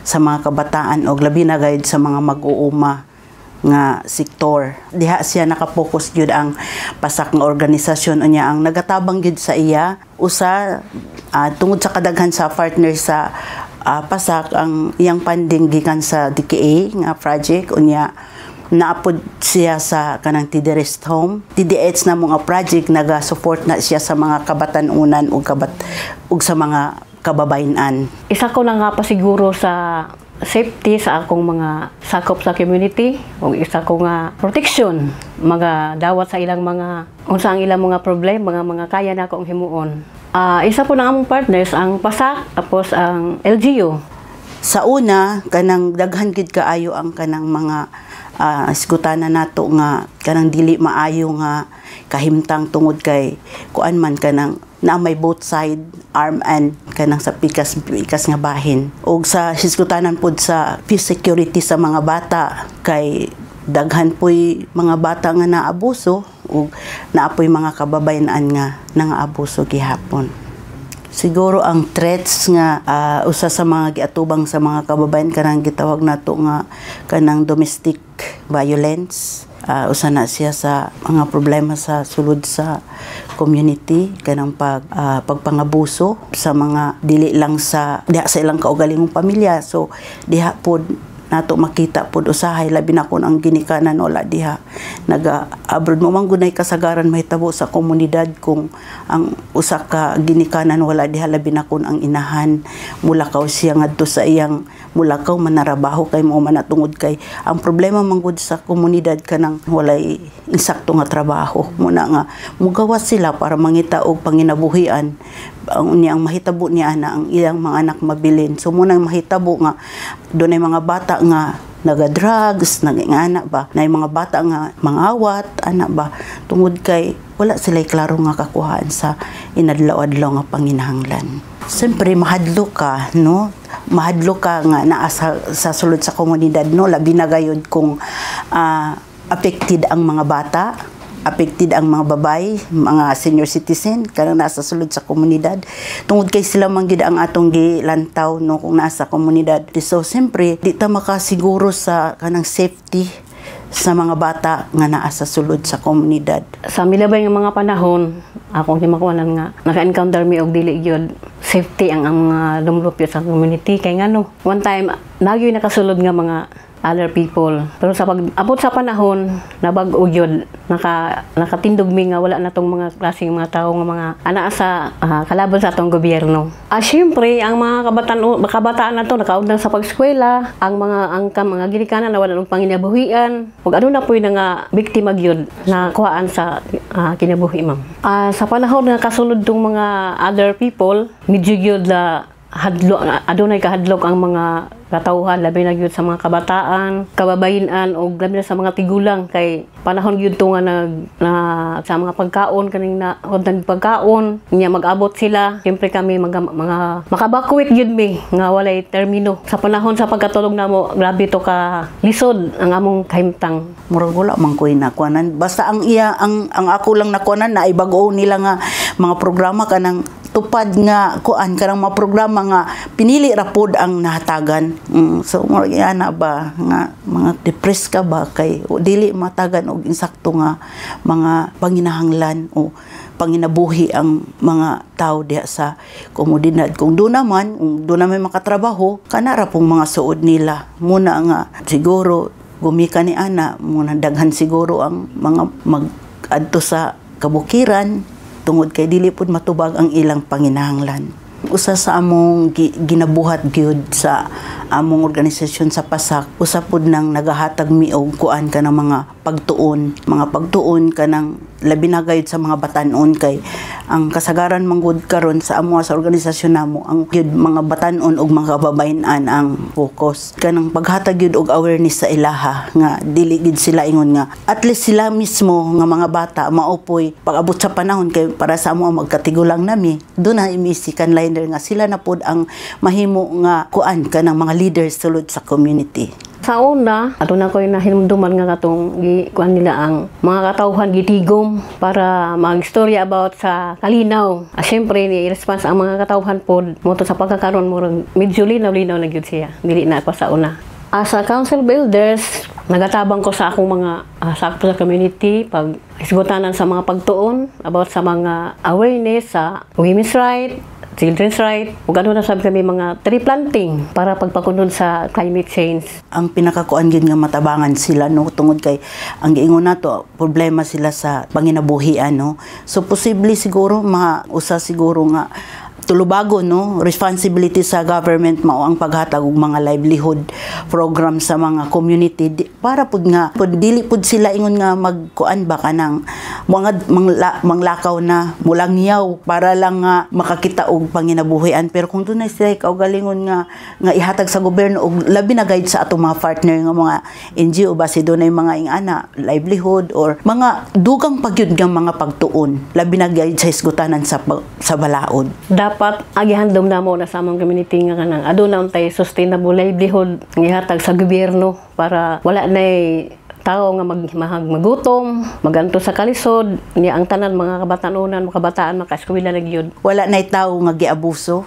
sa mga kabataan og labi na gayud sa mga mag-uuma nga sektor. Diha siya nakapokus gyud ang PASAC nga organisasyon unya ang nagatabang gyud sa iya usa tungod sa kadaghan sa partner sa PASAC ang iyang funding gikan sa DKA nga project unya naapod siya sa kanang TD-Rest Home. TDH na mga project naga-support na siya sa mga kabatanunan ug sa mga kababayan-an. Isa ko na nga pasiguro sa safety sa akong mga sakop sa community ug isa ko nga protection mga dawat sa ilang mga unsa ang ilang mga problem, mga kaya na akong himuon. Isa po ng among partners ang PASAC tapos ang LGU. Sa una kanang daghan gid kaayo ang kanang mga iskutana nato nga kanang dili maayo nga kahimtang tungod kay kuan man kanang na may both side arm and kanang sa pikas nga bahin ug sa iskutanan pud sa peace security sa mga bata kay daghan poy mga bata nga naabuso ug naapoy mga kababayan-an nga nangaabuso gihapon. Siguro ang threats nga usa sa mga giatubang sa mga kababayan kanang gitawag nato nga kanang domestic violence. Usa na siya sa mga problema sa sulod sa community kanang pagpangabuso sa mga dili lang sa diha sa ilang kaugalingong pamilya. So diha pod nato makita pud usahay labi na kun ang ginikanan wala diha naga-abroad mo man gunay kasagaran mahitabo sa komunidad kung ang usa ka ginikanan wala diha labi na kun ang inahan mulakaw siya ngadto sa iyang mulakaw manarabaho kay mo man natungod kay ang problema man gud sa komunidad kanang walay insakto nga trabaho muna nga mugawas sila para mangita og panginabuhian ang mahitabo niya na ang ilang mga anak mabilin so muna mahitabo nga dunay mga bata nga naga-drugs, nagingana ba, na mga bata nga mangawat, anak ba, tungod kay wala sila'y klaro nga kakuhaan sa inadlaw-adlaw nga panginahanglan. Siyempre, mahadlo ka, no? Mahadlo ka nga naa sa sulod sa komunidad, no? Labi na gayud kung affected ang mga bata, affected ang mga babay, mga senior citizen kanang nasa sulod sa komunidad tungod kay sila man gid ang atong gilantaw no kung nasa komunidad. So siyempre di ta makasiguro sa kanang safety sa mga bata nga naa sa sulod sa komunidad. Sa milabay nga mga panahon, akong himakuanan nga naka-encounter mi og dili gyud safety ang mga lumlupyo sa community kay ngano. One time nagyoy nakasulod nga mga other people. Pero sa pag-abot sa panahon, nabag-o yun, nakatindog mi nga wala na tong mga klaseng mga tao nga mga ana sa kalaban sa atong gobyerno. Syempre, ang mga kabataan na to nakaundang sa pag-eskwela, ang mga ginikanan na wala ng panginabuhian, ug ano na po yung nga biktima gyud na kuhaan sa kinabuhi ma'am. Sa panahon nga kasulod tong mga other people, medyo gyud adunay kahadlok ang mga katawhan labi na gyud sa mga kabataan, kababayen-an o labi na sa mga tigulang kay panahon gyud to nga sa mga pagkaon kaning na kontan pagkaon nya mag-abot sila. Siyempre kami mga makabakwit gyud mi nga walay termino. Sa panahon sa pagkatulog namo, grabe to ka lisod ang among kahimtang. Murag wala man koy nakuanan. Basta ang ako lang nakuanan na ibag-o nila nga mga programa kanang tupad nga kuan kanang mga programa nga pinili ra pod ang nahatagan. So mo ana ba nga mga depressed ka ba kay dili matagan og insakto nga mga panginahanglan o panginabuhi ang mga tao diha sa komunidad. Kung doon naman makatrabaho kana ra pong mga suod nila muna nga siguro gumika ni ana muna daghan siguro ang mga mag-adto sa kabukiran tungod kay dili pud matubag ang ilang panginahanglan. Usa sa among ginabuhat gyud sa among organisasyon sa PASAC, usa pud nang nagahatag mi og kuan kanang mga pagtuon kanang labi na gayud sa mga batan-on kay ang kasagaran manggod karon sa amo sa organisasyon namo ang gyud mga batan-on ug mga kababayen-an ang focus kanang paghatag gyud og awareness sa ilaha nga dili gid sila ingon nga at least sila mismo nga mga bata maupoy pag-abot sa panahon kay para sa amo magkatigulang nami do na imisikan liner nga sila na pod ang mahimo nga kuan kanang mga leaders sulod sa community. Sa una, ato na ko yung nahinumduman nga katong kuan nila ang mga katawhan gitigom para mag-istorya about sa kalinaw. Siyempre, ni-response ang mga katawhan po mo sa pagkakaroon mo medyo linaw-linaw na gyud siya. Dili na pa sa una. As a council builders, nagatabang ko sa akong mga sa community pag isgutanan sa mga pagtuon about sa mga awareness sa women's right, children's right, ug ano na sabi kami mga tree planting para pagpakunod sa climate change. Ang pinakakuan gyud nga matabangan sila no tungod kay ang giingon nato problema sila sa panginabuhian no. So posible siguro usa siguro nga tulubago no responsibility sa government mao ang paghatag og mga livelihood program sa mga community para pud nga dili pud sila ingon nga magkuan ba kanang mga manglakaw na mulangyaw para lang nga makakita og panginabuhian pero kung dunay sila kaugalingon nga ihatag sa gobyerno og labi na guide sa atong mga partner nga mga NGO ba si dunay mga ingana livelihood or mga dugang pagyud nga mga pagtuon labi na guide sa isgutanan sa balaod. Dapat agihandom na mo na sa among community nga kanang aduna untay sustainable livelihood gihatag sa gobyerno para wala nay tao nga magutom, maganto sa kalisod ni ang tanan mga kabataan makaeskwela na gyud. Wala nay tao nga giabuso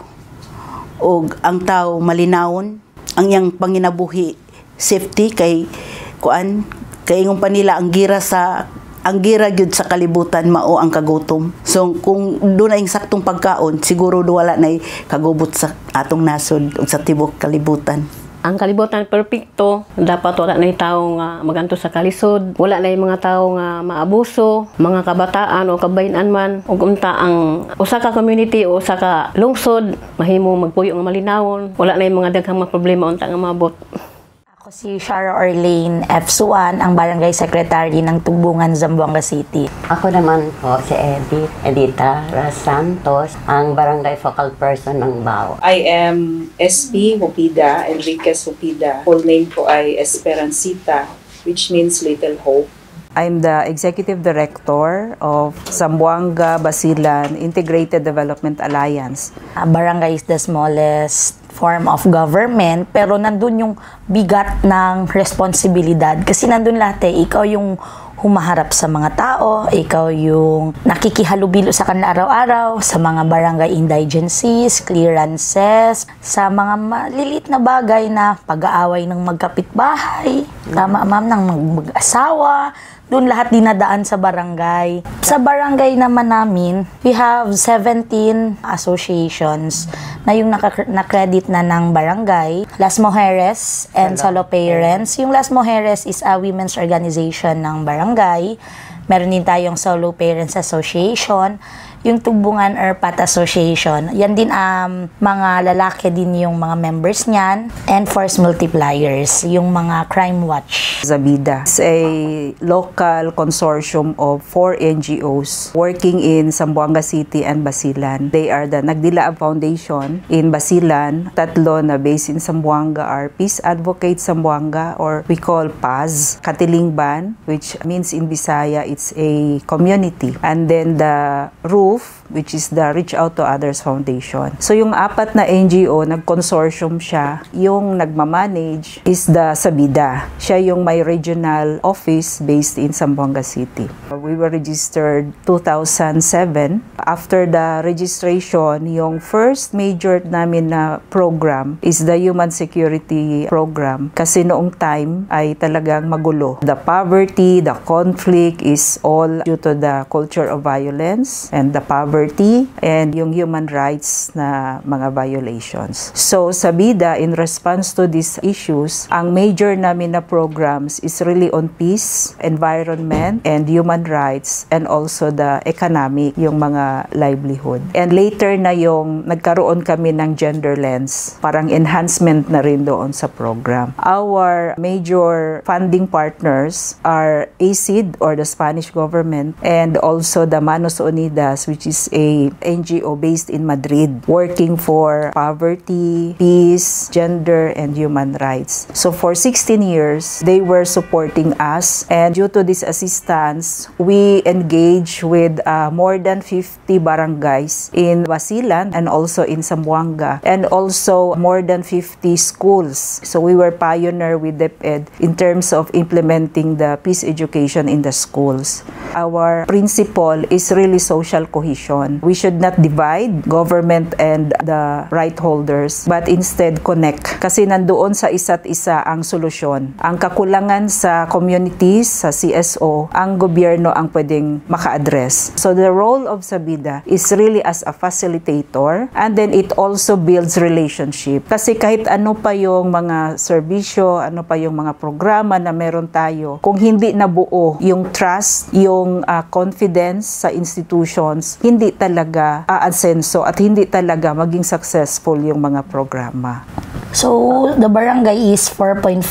og ang tao malinawon ang iyang panginabuhi safety kay kuan kay ingon pa nila ang gira gyud sa kalibutan mao ang kagutom. So kung doon ay saktong pagkaon, siguro wala nay kagubot sa atong nasod ug sa tibok kalibutan. ang kalibutan perfecto, dapat wala na yung tao nga maganto sa kalisod, wala na yung mga tao nga maabuso, mga kabataan o kabayinan man, ug unta ang usa ka community o usa ka lungsod mahimo magpuyo nga malinawon, wala na yung mga daghang mga problema unta nga maabot. Ako si Shara Orlane F. Suan, ang Barangay Secretary ng Tubungan, Zamboanga City. Ako naman po si Edita Ras Santos, ang Barangay Focal Person ng BAO. I am SP Hupida, Enriquez Hupida. Full name ko ay Esperancita, which means Little Hope. I'm the Executive Director of Zamboanga Basilan Integrated Development Alliance. Barangay is the smallest form of government, pero nandun yung bigat ng responsibilidad. Kasi nandun lahat ikaw yung humaharap sa mga tao, ikaw yung nakikihalubilo sa kanila araw-araw, sa mga barangay indigencies, clearances, sa mga malilit na bagay na pag-aaway ng magkapitbahay, tama ma'am, ng mag-asawa, doon lahat dinadaan sa barangay. Sa barangay naman namin, we have 17 associations na yung na-credit na ng barangay. Las Mujeres and Solo Parents. Yung Las Mujeres is a women's organization ng barangay. Meron din tayong Solo Parents Association. Yung Tubungan Erpat Association, yan din mga lalaki din yung mga members niyan, and Force Multipliers, yung mga Crime Watch. Zabida is a local consortium of 4 NGOs working in Zamboanga City and Basilan. They are the Nagdilaab Foundation in Basilan. Tatlo na based in Zamboanga are Peace Advocate Zamboanga, or we call PAZ. Katilingban, which means in Bisaya it's a community. And then the ROOF, which is the Reach Out to Others Foundation. So yung 4 na NGO, nag-consortium siya. Yung nagmamanage is the Sabida. Siya yung may regional office based in Zamboanga City. We were registered 2007. After the registration, yung first major namin na program is the Human Security Program. Kasi noong time ay talagang magulo. The poverty, the conflict is all due to the culture of violence and the poverty and yung human rights na mga violations. So sa BIDA, in response to these issues, ang major namin na programs is really on peace, environment, and human rights, and also the economic, yung mga livelihood. And later na yung nagkaroon kami ng gender lens, parang enhancement na rin doon sa program. Our major funding partners are ACID, or the Spanish government, and also the Manos Unidas, which is a NGO based in Madrid, working for poverty, peace, gender, and human rights. So for 16 years, they were supporting us, and due to this assistance, we engage with more than 50 barangays in Basilan and also in Zamboanga, and also more than 50 schools. So we were pioneer with DepEd in terms of implementing the peace education in the schools. Our principle is really social cohesion. We should not divide government and the right holders, but instead connect. Kasi nandoon sa isa't isa ang solusyon. Ang kakulangan sa communities, sa CSO, ang gobyerno ang pwedeng maka-address. So the role of Sabida is really as a facilitator, and then it also builds relationship. Kasi kahit ano pa yung mga serbisyo, ano pa yung mga programa na meron tayo, kung hindi nabuo yung trust, yung confidence sa institutions, hindi talaga aasenso at hindi talaga maging successful yung mga programa. So, the barangay is 4.5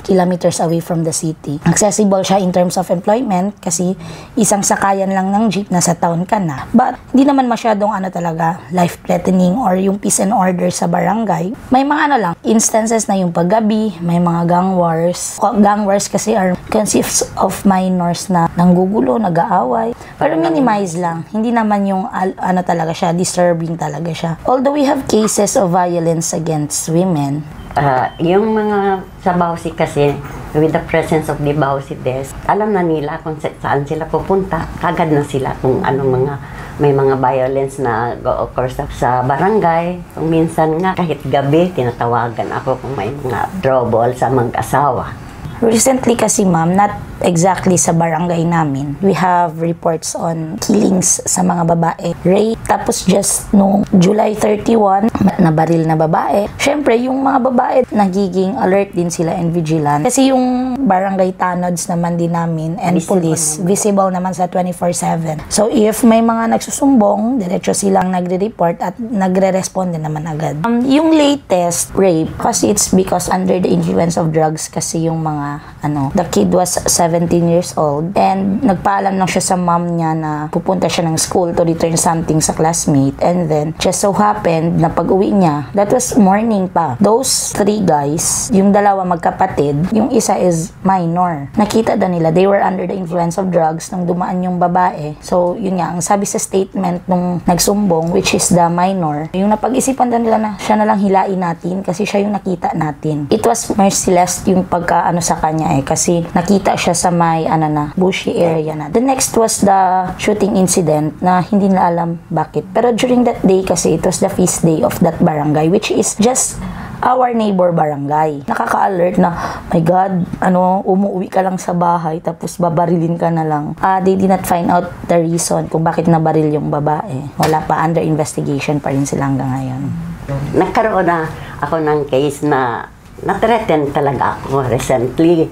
kilometers away from the city. Accessible siya in terms of employment kasi isang sakayan lang ng jeep, nasa town ka na. But, hindi naman masyadong talaga life-threatening or yung peace and order sa barangay. May mga lang, instances na yung paggabi, may mga gang wars. Gang wars kasi consists of minors na nanggugulo, nag-aaway. Pero minimize lang. Hindi naman yung talaga siya, disturbing talaga siya. Although we have cases of violence against women. Yung mga sa Bausi kasi, with the presence of the Bausi desk, alam na nila kung saan sila pupunta. Kagad na sila kung may mga violence na occur sa barangay. Kung minsan nga, kahit gabi, tinatawagan ako kung may mga trouble sa mag-asawa. Recently kasi ma'am, not exactly sa barangay namin, we have reports on killings sa mga babae, rape, tapos just noong July 31, nabaril na babae. Syempre, yung mga babae, nagiging alert din sila and vigilant. Kasi yung barangay tanods naman din namin and police, visible naman sa 24/7. So, if may mga nagsusumbong, diretso silang nagre-report at nagre-respond din naman agad. Yung latest rape, kasi it's because under the influence of drugs kasi yung mga, the kid was 17 years old and nagpaalam lang siya sa mom niya na pupunta siya ng school to return something sa classmate, and then just so happened na pag-uwi niya, that was morning pa. Those 3 guys, yung dalawa magkapatid, yung isa is minor. Nakita daw nila, they were under the influence of drugs nung dumaan yung babae. So, yun nga, ang sabi sa statement nung nagsumbong, which is the minor, yung napag-isipan daw nila na siya na lang hilain natin kasi siya yung nakita natin. It was merciless yung pagka sa kanya kasi nakita siya sa may bushy area na. The next was the shooting incident na hindi na alam bakit. Pero during that day kasi it was the feast day of that barangay, which is just our neighbor barangay. Nakaka-alert na, my God, umuwi ka lang sa bahay tapos babarilin ka na lang. They did not find out the reason kung bakit nabaril yung babae. Wala pa, under investigation pa rin sila hanggang ngayon. Nagkaroon na ako ng case na na-threaten talaga ako recently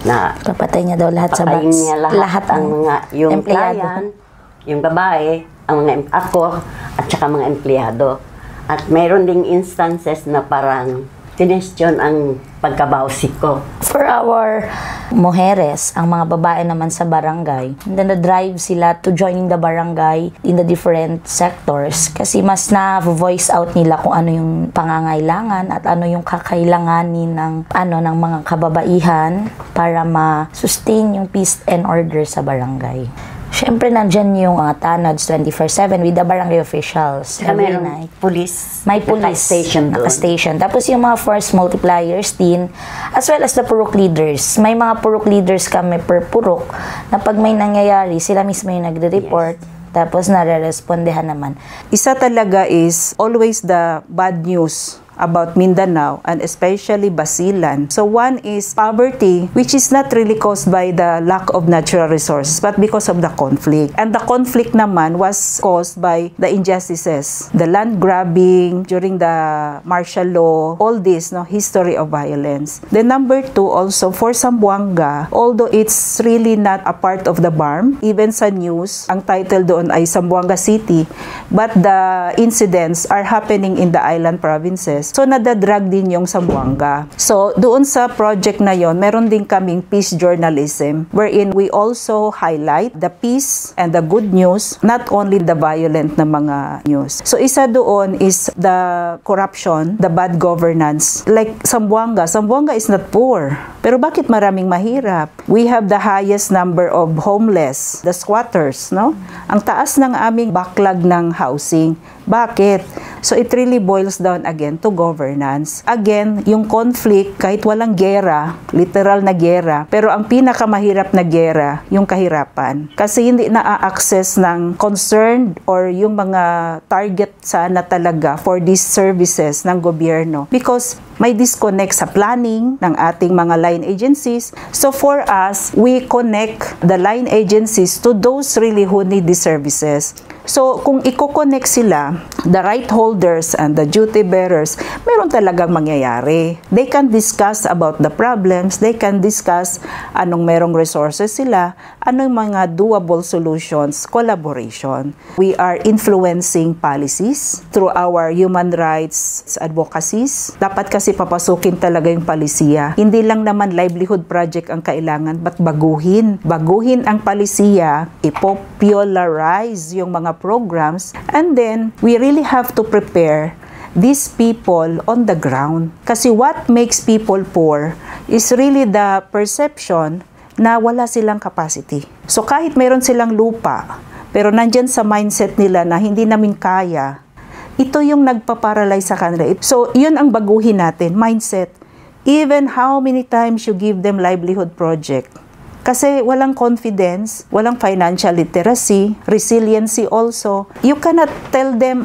na papatay niya daw lahat sa box. Niya lahat ang mga, yung client, yung babae, ang mga ako, at saka mga empleyado. At mayroon ding instances na parang tinestyon ang pagkabawsi ko. For our mujeres, ang mga babae naman sa barangay, then na-drive sila to joining the barangay in the different sectors kasi mas na-voice out nila kung ano yung pangangailangan at ano yung kakailanganin ng mga kababaihan para ma-sustain yung peace and order sa barangay. Siyempre, nandyan yung tanods 24/7 with the barangay officials. Every night. Police. May police. Naka-station. Tapos yung mga force multipliers din, as well as the purok leaders. May mga purok leaders kami per purok na pag may nangyayari, sila mismo yung nagre-report. Tapos nare-respondehan naman. Isa talaga is always the bad news about Mindanao and especially Basilan. So one is poverty, which is not really caused by the lack of natural resources, but because of the conflict. And the conflict naman was caused by the injustices, the land grabbing during the martial law, all this, history of violence. Then number 2, also for Zamboanga, although it's really not a part of the BARM, even sa news, ang title doon ay Zamboanga City, but the incidents are happening in the island provinces. So, nadadrag din yung Zamboanga. So, doon sa project na yon, meron din kaming peace journalism wherein we also highlight the peace and the good news, not only the violent na mga news. So, isa doon is the corruption, the bad governance. Like Zamboanga is not poor. Pero bakit maraming mahirap? We have the highest number of homeless, the squatters, no? Ang taas ng aming backlog ng housing. Bakit? So it really boils down again to governance. Again, yung conflict, kahit walang gera, literal na gera, pero ang pinakamahirap na gera, yung kahirapan. Kasi hindi na-access ng concerned or yung mga target sana talaga for these services ng gobyerno. Because may disconnect sa planning ng ating mga line agencies. So for us, we connect the line agencies to those really who need these services. So, kung i-connect sila, the right holders and the duty bearers, meron talagang mangyayari. They can discuss about the problems, they can discuss anong merong resources sila, anong mga doable solutions, collaboration. We are influencing policies through our human rights advocacies. Dapat kasi papasukin talaga yung palisiya. Hindi lang naman livelihood project ang kailangan, but baguhin. Baguhin ang palisiya, i-popularize yung mga programs, and then we really have to prepare these people on the ground. Kasi what makes people poor is really the perception na wala silang capacity. So kahit mayroon silang lupa, pero nandyan sa mindset nila na hindi namin kaya, ito yung nagpaparalyze sa kanila. So yun ang baguhin natin, mindset. Even how many times you give them livelihood project, kasi walang confidence, walang financial literacy, resiliency also. You cannot tell them,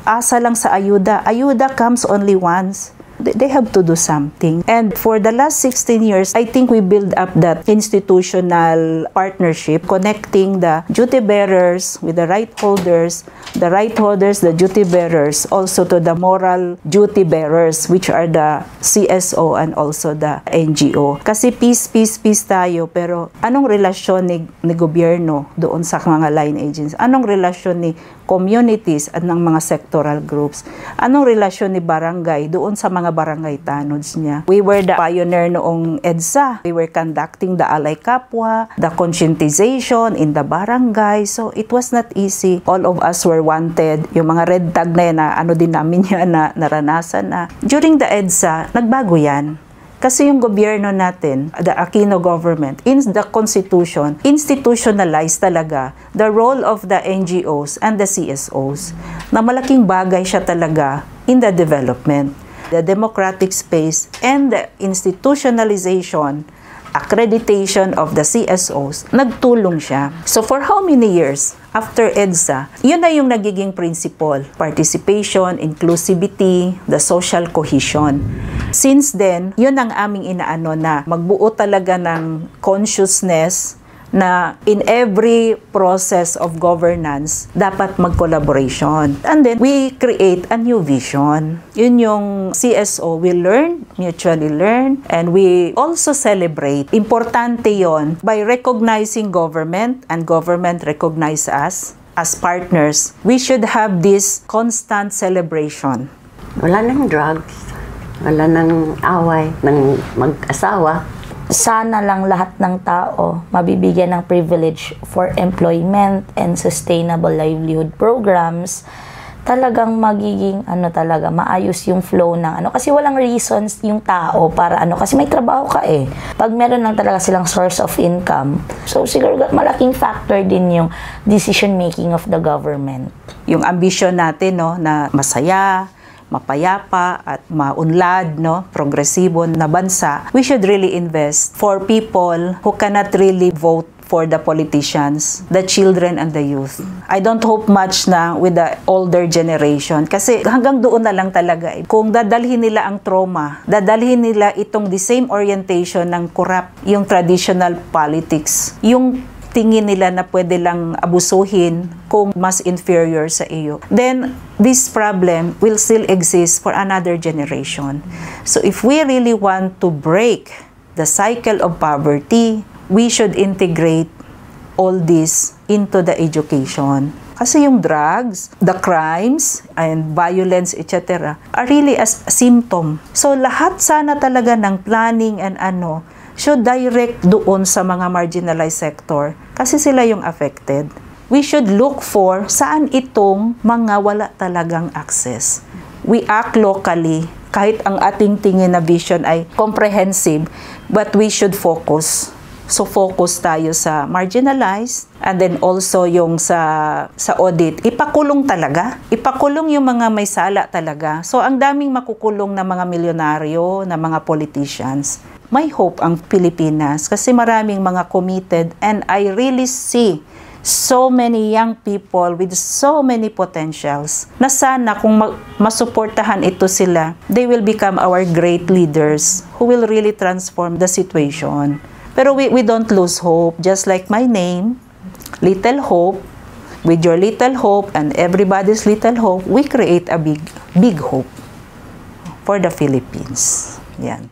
asa lang sa ayuda. Ayuda comes only once. they have to do something. And for the last 16 years, I think we build up that institutional partnership, connecting the duty bearers with the right holders, the duty bearers, also to the moral duty bearers, which are the CSO and also the NGO. Kasi peace tayo, pero anong relasyon ni gobyerno doon sa mga line agents? Anong relasyon ni communities at ng mga sectoral groups? Anong relasyon ni barangay doon sa mga barangay tanods niya? We were the pioneer noong EDSA. We were conducting the Alay Kapwa, the conscientization in the barangay. So it was not easy. All of us were wanted. Yung mga red tag na yan, ano din namin yan na naranasan na. During the EDSA, nagbago yan. Kasi yung gobyerno natin, the Aquino government, in the Constitution, institutionalized talaga the role of the NGOs and the CSOs na malaking bagay siya talaga in the development. The democratic space and the institutionalization, accreditation of the CSOs, nagtulong siya. So for how many years after EDSA, yun na yung nagiging principle. Participation, inclusivity, the social cohesion. Since then, yun ang aming inaano na magbuo talaga ng consciousness na in every process of governance, dapat mag-collaboration. And then, we create a new vision. Yun yung CSO, we learn, mutually learn, and we also celebrate. Importante yon by recognizing government, and government recognize us as partners. We should have this constant celebration. Wala nang drugs, wala nang away ng mag-asawa. Sana lang lahat ng tao mabibigyan ng privilege for employment and sustainable livelihood programs. Talagang magiging talaga maayos yung flow ng kasi walang reasons yung tao para kasi may trabaho ka eh. Pag meron lang talaga silang source of income, so siguro malaking factor din yung decision making of the government. Yung ambition natin na masaya, mapayapa at maunlad, progresibo na bansa, we should really invest for people who cannot really vote for the politicians, the children and the youth. I don't hope much na with the older generation kasi hanggang doon na lang talaga. Kung dadalhin nila ang trauma, dadalhin nila itong the same orientation ng corrupt, yung traditional politics, yung tingin nila na pwede lang abusuhin kung mas inferior sa iyo, then this problem will still exist for another generation. So if we really want to break the cycle of poverty, we should integrate all this into the education. Kasi yung drugs, the crimes, and violence, etc. are really a symptom. So lahat sana talaga ng planning and should direct doon sa mga marginalized sector kasi sila yung affected. We should look for saan itong mga wala talagang access. We act locally kahit ang ating tingin na vision ay comprehensive, but we should focus. So focus tayo sa marginalized and then also yung sa audit. Ipakulong talaga. Ipakulong yung mga may sala talaga. So ang daming makukulong na mga milyonaryo, na mga politicians. May hope ang Pilipinas kasi maraming mga committed and I really see so many young people with so many potentials na sana kung masuportahan ito sila, they will become our great leaders who will really transform the situation. Pero we don't lose hope. Just like my name, Little Hope, with your little hope and everybody's little hope, we create a big hope for the Philippines. Yan.